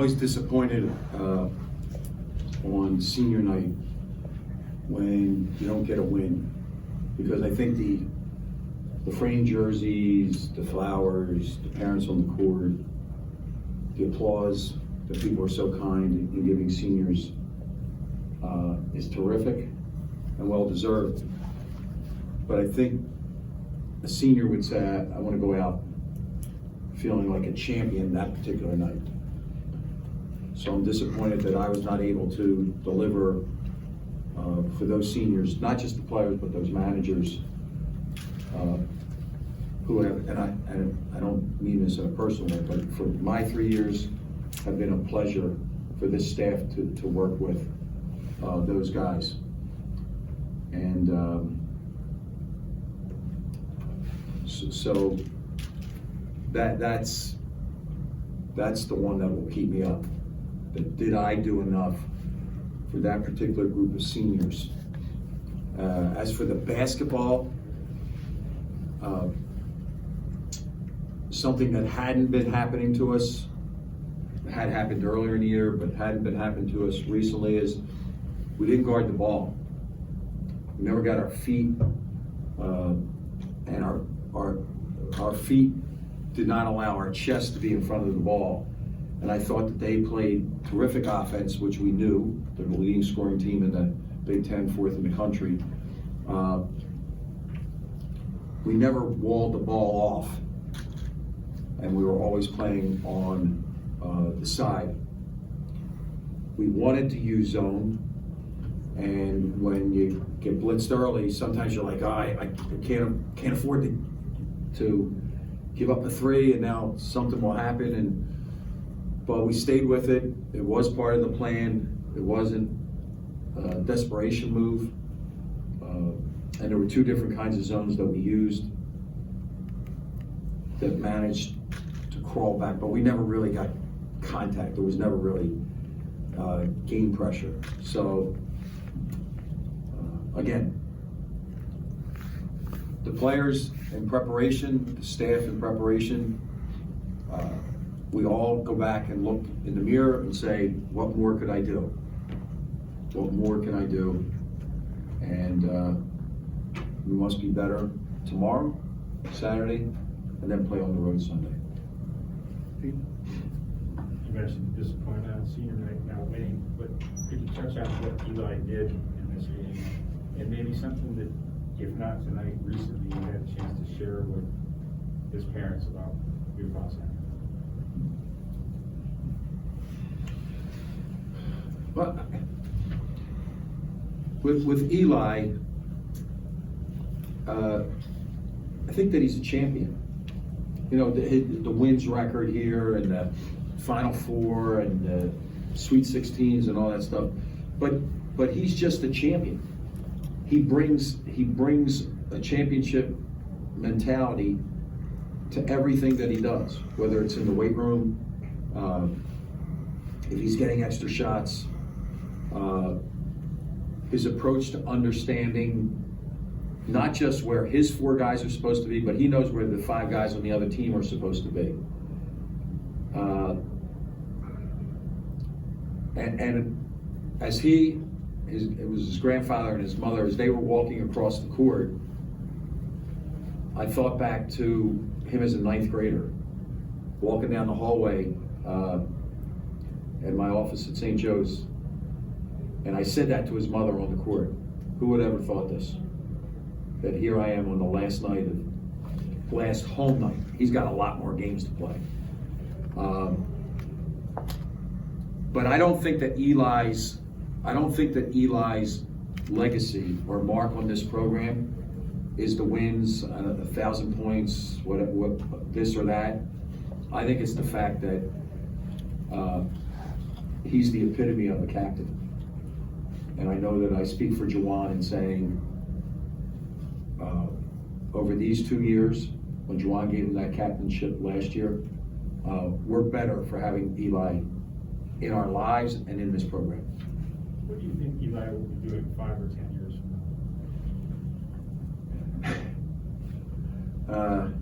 always disappointed on senior night when you don't get a win, because I think the framed jerseys, the flowers, the parents on the court, the applause that people are so kind in giving seniors is terrific and well deserved. But I think a senior would say, I want to go out feeling like a champion that particular night. So I'm disappointed that I was not able to deliver for those seniors, not just the players, but those managers who have, and I don't mean this in a personal way, but for my 3 years have been a pleasure for this staff to work with those guys. And so that's the one that will keep me up. That did I do enough for that particular group of seniors? As for the basketball, something that hadn't been happening to us, had happened earlier in the year, but hadn't been happening to us recently, is we didn't guard the ball. We never got our feet, and our feet did not allow our chest to be in front of the ball. And I thought that they played terrific offense, which we knew. They're the leading scoring team in the Big Ten, fourth in the country. We never walled the ball off, and we were always playing on the side. We wanted to use zone, and when you get blitzed early, sometimes you're like, oh, I can't afford to give up a three, and now something will happen. But we stayed with it. It was part of the plan. It wasn't a desperation move. And there were two different kinds of zones that we used that managed to crawl back, but we never really got contact. There was never really game pressure. So again, the players in preparation, the staff in preparation, we all go back and look in the mirror and say, what more could I do? What more can I do? And we must be better tomorrow, Saturday, and then play on the road Sunday. You mentioned disappointment on senior night now winning, but could you touch on what Eli did in this game? And maybe something that, if not tonight, recently you had a chance to share with his parents about your thoughts on it? Well, with Eli, I think that he's a champion. You know, the wins record here and the Final Four and the Sweet 16s and all that stuff. But he's just a champion. He brings a championship mentality to everything that he does, whether it's in the weight room, if he's getting extra shots, his approach to understanding not just where his four guys are supposed to be, but he knows where the five guys on the other team are supposed to be. And as it was his grandfather and his mother, as they were walking across the court, I thought back to him as a ninth grader, walking down the hallway at my office at St. Joe's. And I said that to his mother on the court. Who would ever thought this? That here I am on the last home night. He's got a lot more games to play. But I don't think that Eli's legacy or mark on this program is the wins, 1,000 points, what this or that. I think it's the fact that he's the epitome of a captain. And I know that I speak for Juwan in saying, over these 2 years, when Juwan gave him that captainship last year, we're better for having Eli in our lives and in this program. What do you think Eli will be doing 5 or 10 years from now?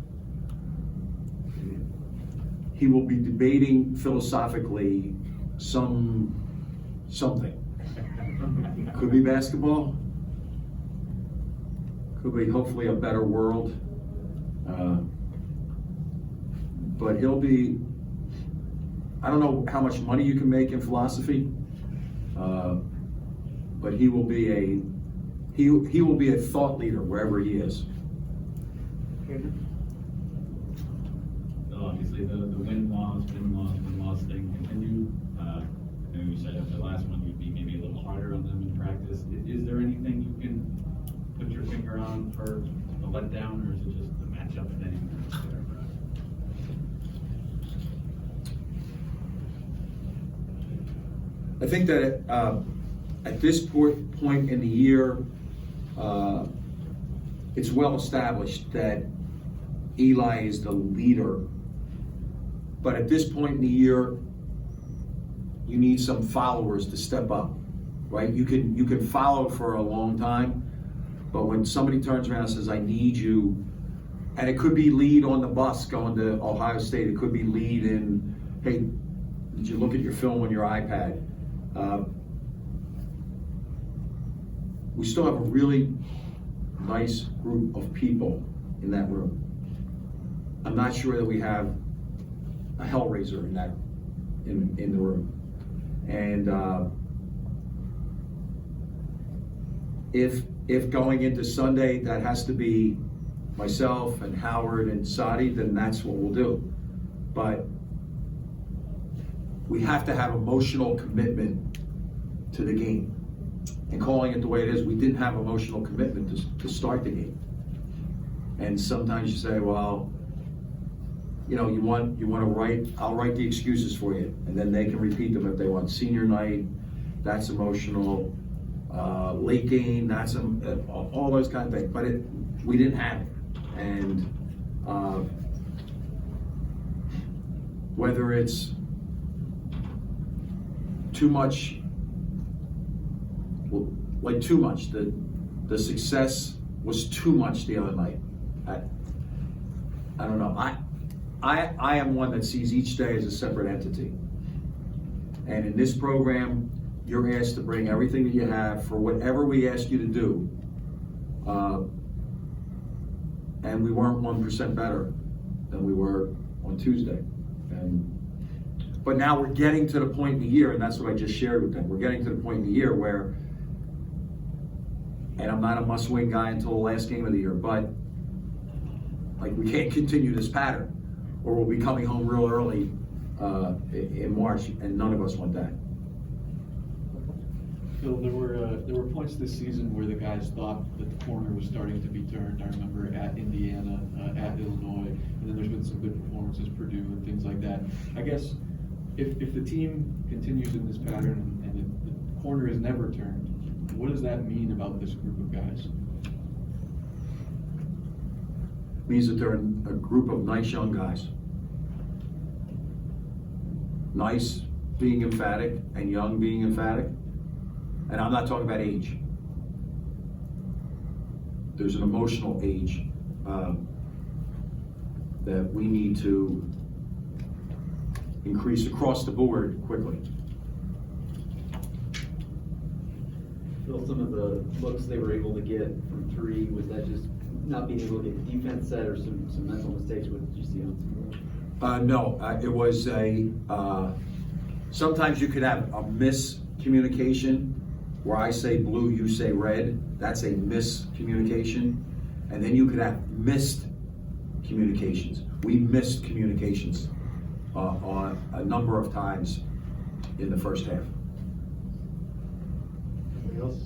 He will be debating philosophically something. Could be basketball. Could be hopefully a better world. But he'll be, I don't know how much money you can make in philosophy, but he will be a thought leader wherever he is. So obviously the win-loss thing continue. I know you said after the last one you'd be maybe a little harder on them in practice. Is there anything you can put your finger on for a letdown, or is it just the matchup thing? I think that at this point in the year, it's well established that Eli is the leader. But at this point in the year, you need some followers to step up, right? You can follow for a long time, but when somebody turns around and says, I need you, and it could be lead on the bus going to Ohio State, it could be lead in, hey, did you look at your film on your iPad? We still have a really nice group of people in that room. I'm not sure that we have a hellraiser in the room. And if going into Sunday that has to be myself and Howard and Sadi, then that's what we'll do. But we have to have emotional commitment to the game. And calling it the way it is, we didn't have emotional commitment to start the game. And sometimes you say, well, you know, you want to write, I'll write the excuses for you, and then they can repeat them if they want. Senior night, that's emotional. Late game, that's all those kind of things. But we didn't have it. And whether it's too much, like too much, the success was too much the other night. I don't know. I am one that sees each day as a separate entity. And in this program, you're asked to bring everything that you have for whatever we ask you to do. And we weren't 1% better than we were on Tuesday. But now we're getting to the point in the year, and that's what I just shared with them. We're getting to the point in the year where, and I'm not a must-win guy until the last game of the year, but like we can't continue this pattern, or we'll be coming home real early in March, and none of us want that. Phil, there were points this season where the guys thought that the corner was starting to be turned. I remember at Indiana, at Illinois, and then there's been some good performances, Purdue and things like that. I guess if the team continues in this pattern and the corner is never turned, what does that mean about this group of guys? It means that they're a group of nice young guys. Nice being emphatic and young being emphatic. And I'm not talking about age. There's an emotional age that we need to increase across the board quickly. Phil, some of the looks they were able to get from three, was that just not being able to get defense set or some mental mistakes? What did you see on No, it was sometimes you could have a miscommunication where I say blue, you say red. That's a miscommunication. And then you could have missed communications. We missed communications on a number of times in the first half. Anybody else?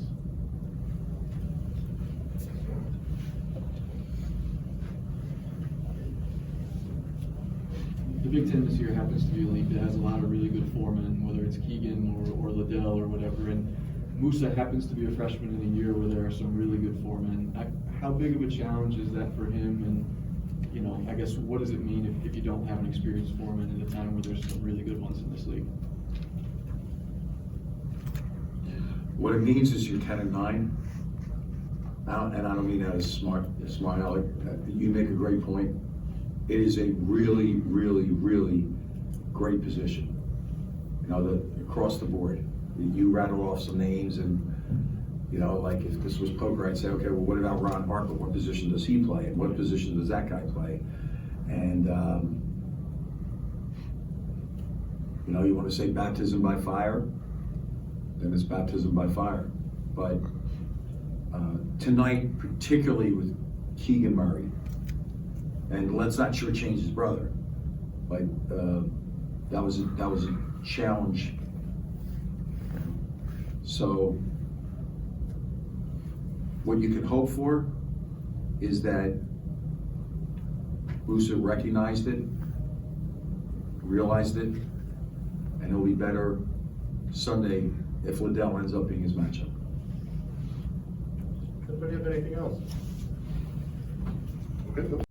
The Big Ten this year happens to be a league that has a lot of really good foremen, whether it's Keegan or Liddell or whatever. And Musa happens to be a freshman in a year where there are some really good foremen. How big of a challenge is that for him? And, you know, I guess what does it mean if you don't have an experienced foreman at a time where there's some really good ones in this league? What it means is you're 10 and 9. And I don't mean that as smart aleck. You make a great point. It is a really, really, really great position. You know, across the board. You rattle off some names and, you know, like if this was poker, I'd say, okay, well, what about Ron Harper? What position does he play? And what position does that guy play? And, you know, you want to say baptism by fire, then it's baptism by fire. But tonight, particularly with Keegan Murray, and let's not shortchange his brother, but that was a challenge. So what you can hope for is that Booster recognized it, realized it, and he'll be better Sunday if Liddell ends up being his matchup. Anybody have anything else? Okay,